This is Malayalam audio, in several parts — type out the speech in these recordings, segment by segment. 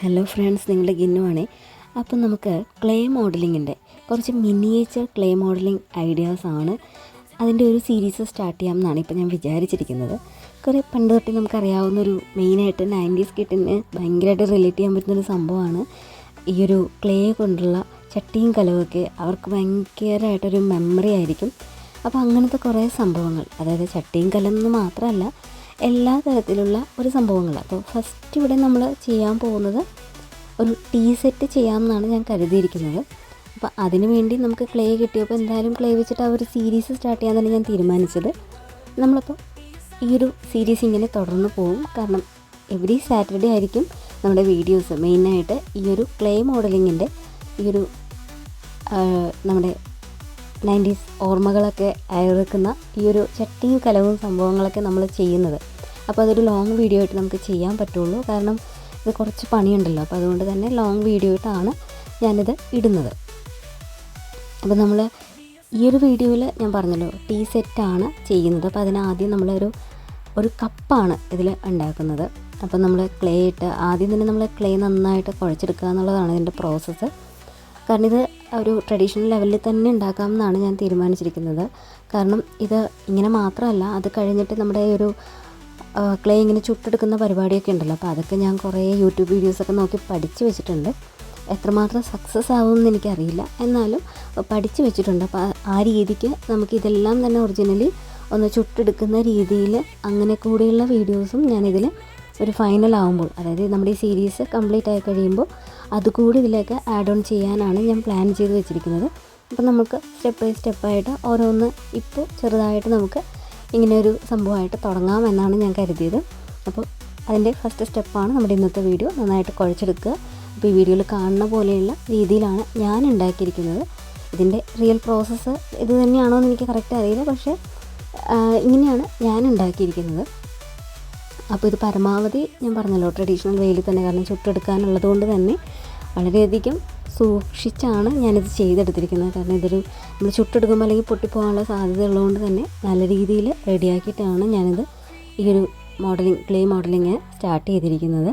ഹലോ ഫ്രണ്ട്സ്, നിങ്ങളുടെ ഗിന്നുവാണേ. അപ്പം നമുക്ക് ക്ലേ മോഡലിങ്ങിൻ്റെ കുറച്ച് മിനിയേച്ചർ ക്ലേ മോഡലിംഗ് ഐഡിയാസാണ് അതിൻ്റെ ഒരു സീരീസ് സ്റ്റാർട്ട് ചെയ്യാമെന്നാണ് ഇപ്പോൾ ഞാൻ വിചാരിച്ചിരിക്കുന്നത്. കുറേ പണ്ട് തൊട്ട് നമുക്കറിയാവുന്നൊരു മെയിനായിട്ട് 90s കിഡിന് ഭയങ്കരമായിട്ട് റിലേറ്റ് ചെയ്യാൻ പറ്റുന്നൊരു സംഭവമാണ് ഈ ഒരു ക്ലേ കൊണ്ടുള്ള ചട്ടിയും കലവുമൊക്കെ. അവർക്ക് ഭയങ്കരമായിട്ടൊരു മെമ്മറി ആയിരിക്കും. അപ്പോൾ അങ്ങനത്തെ കുറേ സംഭവങ്ങൾ, അതായത് ചട്ടിയും കലം എന്ന് മാത്രമല്ല എല്ലാ തരത്തിലുള്ള ഒരു സംഭവങ്ങൾ. അപ്പോൾ ഫസ്റ്റ് ഇവിടെ നമ്മൾ ചെയ്യാൻ പോകുന്നത് ഒരു ടീ സെറ്റ് ചെയ്യാമെന്നാണ് ഞാൻ കരുതിയിരിക്കുന്നത്. അപ്പോൾ അതിന് വേണ്ടി നമുക്ക് ക്ലേ കിട്ടിയപ്പോൾ എന്തായാലും ക്ലേ വെച്ചിട്ട് ആ ഒരു സീരീസ് സ്റ്റാർട്ട് ചെയ്യാൻ തന്നെ ഞാൻ തീരുമാനിച്ചത്. നമ്മളപ്പോൾ ഈ ഒരു സീരീസ് ഇങ്ങനെ തുടർന്ന് പോകും. കാരണം എവറി സാറ്റർഡേ ആയിരിക്കും നമ്മുടെ വീഡിയോസ്. മെയിനായിട്ട് ഈ ഒരു ക്ലേ മോഡലിങ്ങിൻ്റെ ഈ ഒരു നമ്മുടെ 90s ഓർമ്മകളൊക്കെ അയർക്കുന്ന ഈ ഒരു ചട്ടിയും കലവും സംഭവങ്ങളൊക്കെ നമ്മൾ ചെയ്യുന്നത്. അപ്പോൾ അതൊരു ലോങ് വീഡിയോ ആയിട്ട് നമുക്ക് ചെയ്യാൻ പറ്റുള്ളൂ. കാരണം ഇത് കുറച്ച് പണിയുണ്ടല്ലോ. അപ്പോൾ അതുകൊണ്ട് തന്നെ ലോങ് വീഡിയോ ആയിട്ടാണ് ഞാനിത് ഇടുന്നത്. അപ്പോൾ നമ്മൾ ഈ ഒരു വീഡിയോയിൽ ഞാൻ പറഞ്ഞല്ലോ ടീ സെറ്റാണ് ചെയ്യുന്നത്. അപ്പോൾ അതിനാദ്യം നമ്മളൊരു കപ്പാണ് ഇതിൽ ഉണ്ടാക്കുന്നത്. അപ്പോൾ നമ്മൾ ക്ലേ ഇട്ട് ആദ്യം തന്നെ നമ്മൾ ക്ലേ നന്നായിട്ട് കുഴച്ചെടുക്കുക എന്നുള്ളതാണ് ഇതിൻ്റെ പ്രോസസ്സ്. കാരണം ഇത് ഒരു ട്രഡീഷണൽ ലെവലിൽ തന്നെ ഉണ്ടാക്കാമെന്നാണ് ഞാൻ തീരുമാനിച്ചിരിക്കുന്നത്. കാരണം ഇത് ഇങ്ങനെ മാത്രമല്ല, അത് കഴിഞ്ഞിട്ട് നമ്മുടെ ഒരു ക്ലേ ഇങ്ങനെ ചുട്ടെടുക്കുന്ന പരിപാടിയൊക്കെ ഉണ്ടല്ലോ. അപ്പോൾ അതൊക്കെ ഞാൻ കുറേ യൂട്യൂബ് വീഡിയോസൊക്കെ നോക്കി പഠിച്ച് വെച്ചിട്ടുണ്ട്. എത്രമാത്രം സക്സസ് ആവുമെന്ന് എനിക്കറിയില്ല, എന്നാലും പഠിച്ച് വെച്ചിട്ടുണ്ട്. അപ്പോൾ ആ രീതിക്ക് നമുക്കിതെല്ലാം തന്നെ ഒറിജിനലി ഒന്ന് ചുട്ടെടുക്കുന്ന രീതിയിൽ അങ്ങനെ കൂടിയുള്ള വീഡിയോസും ഞാനിതിൽ ഒരു ഫൈനൽ ആകുമ്പോൾ, അതായത് നമ്മുടെ ഈ സീരീസ് കംപ്ലീറ്റ് ആയി കഴിയുമ്പോൾ അതുകൂടി ഇതിലേക്ക് ആഡ് ഓൺ ചെയ്യാനാണ് ഞാൻ പ്ലാൻ ചെയ്ത് വെച്ചിരിക്കുന്നത്. അപ്പോൾ നമുക്ക് സ്റ്റെപ്പ് ബൈ സ്റ്റെപ്പായിട്ട് ഓരോന്ന് ഇപ്പോൾ ചെറുതായിട്ട് നമുക്ക് ഇങ്ങനെയൊരു സംഭവമായിട്ട് തുടങ്ങാം എന്നാണ് ഞാൻ കരുതിയത്. അപ്പോൾ അതിൻ്റെ ഫസ്റ്റ് സ്റ്റെപ്പാണ് നമ്മുടെ ഇന്നത്തെ വീഡിയോ. നന്നായിട്ട് കുഴച്ചെടുക്കുക. അപ്പോൾ ഈ വീഡിയോയിൽ കാണുന്ന പോലെയുള്ള രീതിയിലാണ് ഞാൻ ഉണ്ടാക്കിയിരിക്കുന്നത്. ഇതിൻ്റെ റിയൽ പ്രോസസ്സ് ഇത് തന്നെയാണോ എന്ന് എനിക്ക് കറക്റ്റ് അറിയില്ല, പക്ഷേ ഇങ്ങനെയാണ് ഞാൻ ഉണ്ടാക്കിയിരിക്കുന്നത്. അപ്പോൾ ഇത് പരമാവധി ഞാൻ പറഞ്ഞല്ലോ ട്രഡീഷണൽ വേയിൽ തന്നെ, കാരണം ചുട്ടെടുക്കാനുള്ളത് കൊണ്ട് തന്നെ വളരെയധികം സൂക്ഷിച്ചാണ് ഞാനിത് ചെയ്തെടുത്തിരിക്കുന്നത്. കാരണം ഇതൊരു നമ്മൾ ചുട്ടെടുക്കുമ്പോൾ അല്ലെങ്കിൽ പൊട്ടിപ്പോകാനുള്ള സാധ്യത ഉള്ളതുകൊണ്ട് തന്നെ നല്ല രീതിയിൽ റെഡിയാക്കിയിട്ടാണ് ഞാനിത് ഈ ഒരു ക്ലേ മോഡലിങ് സ്റ്റാർട്ട് ചെയ്തിരിക്കുന്നത്.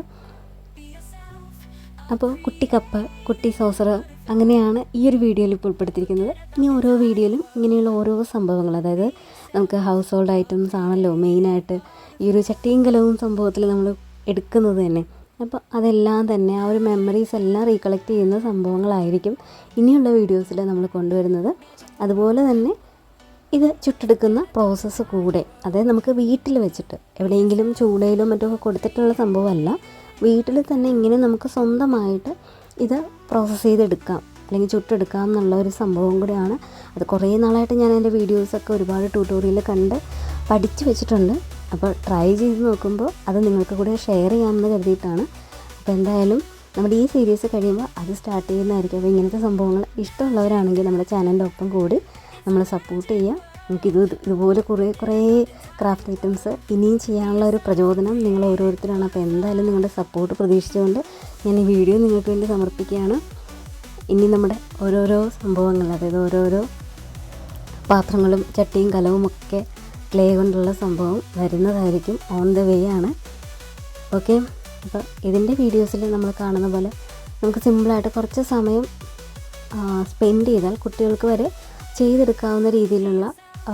അപ്പോൾ കുട്ടി കപ്പ്, കുട്ടി സോസർ, അങ്ങനെയാണ് ഈ ഒരു വീഡിയോയിൽ ഇപ്പോൾ ഉൾപ്പെടുത്തിയിരിക്കുന്നത്. ഇനി ഓരോ വീഡിയോയിലും ഇങ്ങനെയുള്ള ഓരോ സംഭവങ്ങൾ, അതായത് നമുക്ക് ഹൗസ് ഹോൾഡ് ഐറ്റംസ് ആണല്ലോ മെയിനായിട്ട് ഈ ഒരു ചട്ടിയും കലവും സംഭവത്തിൽ നമ്മൾ എടുക്കുന്നത് തന്നെ. അപ്പോൾ അതെല്ലാം തന്നെ ആ ഒരു മെമ്മറീസ് എല്ലാം റീകളക്ട് ചെയ്യുന്ന സംഭവങ്ങളായിരിക്കും ഇനിയുള്ള വീഡിയോസിൽ നമ്മൾ കൊണ്ടുവരുന്നത്. അതുപോലെ തന്നെ ഇത് ചുട്ടെടുക്കുന്ന പ്രോസസ്സ് കൂടെ, അതായത് നമുക്ക് വീട്ടിൽ വെച്ചിട്ട് എവിടെയെങ്കിലും ചൂടയിലോ മറ്റോ കൊടുത്തിട്ടുള്ള സംഭവമല്ല, വീട്ടിൽ തന്നെ ഇങ്ങനെ നമുക്ക് സ്വന്തമായിട്ട് ഇത് പ്രോസസ്സ് ചെയ്തെടുക്കാം അല്ലെങ്കിൽ ചുട്ടെടുക്കാം എന്നുള്ള ഒരു സംഭവം കൂടെയാണ്. അത് കുറേ നാളായിട്ട് ഞാൻ എൻ്റെ വീഡിയോസൊക്കെ ഒരുപാട് ട്യൂട്ടോറിയൽ കണ്ട് പഠിച്ച് വെച്ചിട്ടുണ്ട്. അപ്പോൾ ട്രൈ ചെയ്ത് നോക്കുമ്പോൾ അത് നിങ്ങൾക്ക് കൂടെ ഷെയർ ചെയ്യാമെന്ന് കരുതിയിട്ടാണ്. അപ്പോൾ എന്തായാലും നമ്മുടെ ഈ സീരീസ് കഴിയുമ്പോൾ അത് സ്റ്റാർട്ട് ചെയ്യുന്നതായിരിക്കും. അപ്പോൾ ഇങ്ങനത്തെ സംഭവങ്ങൾ ഇഷ്ടമുള്ളവരാണെങ്കിൽ നമ്മുടെ ചാനലിൻ്റെ ഒപ്പം കൂടി നമ്മൾ സപ്പോർട്ട് ചെയ്യുക. ഇതുപോലെ കുറേ ക്രാഫ്റ്റ് ഐറ്റംസ് ഇനിയും ചെയ്യാനുള്ള ഒരു പ്രചോദനം നിങ്ങൾ ഓരോരുത്തരാണ്. അപ്പോൾ എന്തായാലും നിങ്ങളുടെ സപ്പോർട്ട് പ്രതീക്ഷിച്ചുകൊണ്ട് ഞാൻ ഈ വീഡിയോ നിങ്ങൾക്ക് വേണ്ടി സമർപ്പിക്കുകയാണ്. ഇനി നമ്മുടെ ഓരോരോ സംഭവങ്ങൾ, അതായത് ഓരോരോ പാത്രങ്ങളും ചട്ടിയും കലവും ഒക്കെ ക്ലേ കൊണ്ടുള്ള സംഭവം വരുന്നതായിരിക്കും. ഓൺ ദ വേ ആണ്. ഓക്കെ, അപ്പോൾ ഇതിൻ്റെ വീഡിയോസിൽ നമ്മൾ കാണുന്ന പോലെ നമുക്ക് സിമ്പിളായിട്ട് കുറച്ച് സമയം സ്പെൻഡ് ചെയ്താൽ കുട്ടികൾക്ക് വരെ ചെയ്തെടുക്കാവുന്ന രീതിയിലുള്ള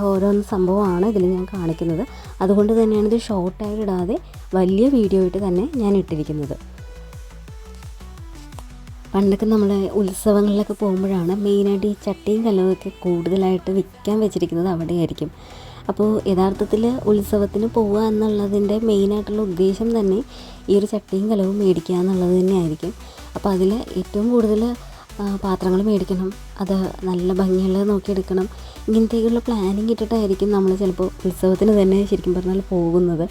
ഓരോന്ന് സംഭവമാണ് ഇതിൽ ഞാൻ കാണിക്കുന്നത്. അതുകൊണ്ട് തന്നെയാണ് ഇത് ഷോർട്ടായിട്ട് ഇടാതെ വലിയ വീഡിയോ ആയിട്ട് തന്നെ ഞാൻ ഇട്ടിരിക്കുന്നത്. പണ്ടൊക്കെ നമ്മൾ ഉത്സവങ്ങളിലൊക്കെ പോകുമ്പോഴാണ് മെയിനായിട്ട് ഈ ചട്ടിയും കലവുമൊക്കെ കൂടുതലായിട്ട് വിൽക്കാൻ വെച്ചിരിക്കുന്നത് അവിടെയായിരിക്കും. അപ്പോൾ യഥാർത്ഥത്തിൽ ഉത്സവത്തിന് പോവുക എന്നുള്ളതിൻ്റെ മെയിനായിട്ടുള്ള ഉദ്ദേശം തന്നെ ഈ ഒരു ചട്ടിയും കലവും മേടിക്കുക എന്നുള്ളത് തന്നെയായിരിക്കും. അപ്പോൾ അതിൽ ഏറ്റവും കൂടുതൽ പാത്രങ്ങൾ മേടിക്കണം, അത് നല്ല ഭംഗിയുള്ളത് നോക്കിയെടുക്കണം, ഇങ്ങനത്തേക്കുള്ള പ്ലാനിങ് ഇട്ടിട്ടായിരിക്കും നമ്മൾ ചിലപ്പോൾ ഉത്സവത്തിന് തന്നെ ശരിക്കും പറഞ്ഞാൽ പോകുന്നത്.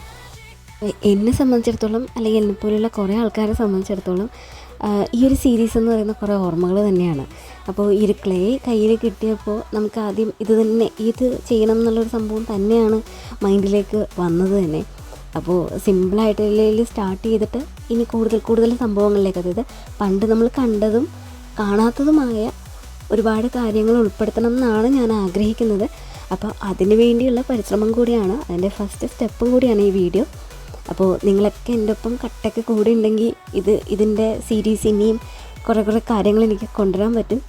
എന്നെ സംബന്ധിച്ചിടത്തോളം അല്ലെങ്കിൽ എന്നെപ്പോലെയുള്ള കുറേ ആൾക്കാരെ സംബന്ധിച്ചിടത്തോളം ഈ ഒരു സീരീസ് എന്ന് പറയുന്ന കുറേ ഓർമ്മകൾ തന്നെയാണ്. അപ്പോൾ ഈ ഒരു ക്ലേ കയ്യിൽ കിട്ടിയപ്പോൾ നമുക്ക് ആദ്യം ഇത് ചെയ്യണം എന്നുള്ളൊരു സംഭവം തന്നെയാണ് മൈൻഡിലേക്ക് വന്നത് തന്നെ. അപ്പോൾ സിമ്പിളായിട്ട് സ്റ്റാർട്ട് ചെയ്തിട്ട് ഇനി കൂടുതൽ സംഭവങ്ങളിലേക്ക്, അതായത് പണ്ട് നമ്മൾ കണ്ടതും കാണാത്തതുമായ ഒരുപാട് കാര്യങ്ങൾ ഉൾപ്പെടുത്തണം എന്നാണ് ഞാൻ ആഗ്രഹിക്കുന്നത്. അപ്പോൾ അതിന് വേണ്ടിയുള്ള പരിശ്രമം കൂടിയാണ്, അതിൻ്റെ ഫസ്റ്റ് സ്റ്റെപ്പും കൂടിയാണ് ഈ വീഡിയോ. അപ്പോൾ നിങ്ങളൊക്കെ എൻ്റെ ഒപ്പം കട്ടൊക്കെ കൂടെ ഉണ്ടെങ്കിൽ ഇതിൻ്റെ സീരീസ് ഇനിയും കുറേ കാര്യങ്ങൾ എനിക്ക് കൊണ്ടുവരാൻ പറ്റും.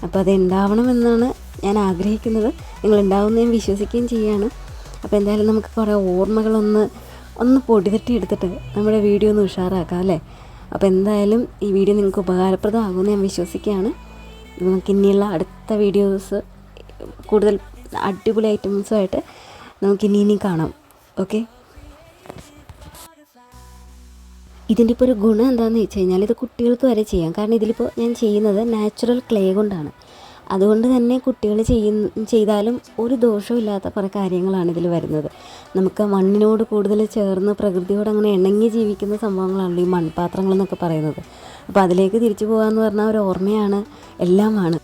അപ്പോൾ അത് ഉണ്ടാവണമെന്നാണ് ഞാൻ ആഗ്രഹിക്കുന്നത്. നിങ്ങളുണ്ടാവുമെന്ന് ഞാൻ വിശ്വസിക്കുകയും ചെയ്യുകയാണ്. അപ്പോൾ എന്തായാലും നമുക്ക് കുറേ ഓർമ്മകളൊന്ന് പൊടി തട്ടി എടുത്തിട്ട് നമ്മുടെ വീഡിയോ ഒന്ന് ഉഷാറാക്കാം അല്ലേ. അപ്പോൾ എന്തായാലും ഈ വീഡിയോ നിങ്ങൾക്ക് ഉപകാരപ്രദമാകുമെന്ന് ഞാൻ വിശ്വസിക്കുകയാണ്. നമുക്ക് ഇനിയുള്ള അടുത്ത വീഡിയോസ് കൂടുതൽ അടിപൊളി ഐറ്റംസുമായിട്ട് നമുക്കിനി കാണാം. ഓക്കെ, ഇതിൻ്റെ ഇപ്പോൾ ഒരു ഗുണം എന്താണെന്ന് വെച്ച് കഴിഞ്ഞാൽ ഇത് കുട്ടികൾക്ക് വരെ ചെയ്യാം. കാരണം ഇതിലിപ്പോൾ ഞാൻ ചെയ്യുന്നത് നാച്ചുറൽ ക്ലേ കൊണ്ടാണ്. അതുകൊണ്ട് തന്നെ കുട്ടികൾ ചെയ്താലും ഒരു ദോഷവും ഇല്ലാത്ത കുറേ കാര്യങ്ങളാണ് ഇതിൽ വരുന്നത്. നമുക്ക് മണ്ണിനോട് കൂടുതൽ ചേർന്ന് പ്രകൃതിയോട് അങ്ങനെ ഇണങ്ങി ജീവിക്കുന്ന സംഭവങ്ങളാണല്ലോ ഈ മൺപാത്രങ്ങളെന്നൊക്കെ പറയുന്നത്. അപ്പോൾ അതിലേക്ക് തിരിച്ചു പോകാമെന്ന് പറഞ്ഞാൽ ഒരു ഓർമ്മയാണ്, എല്ലാമാണ്.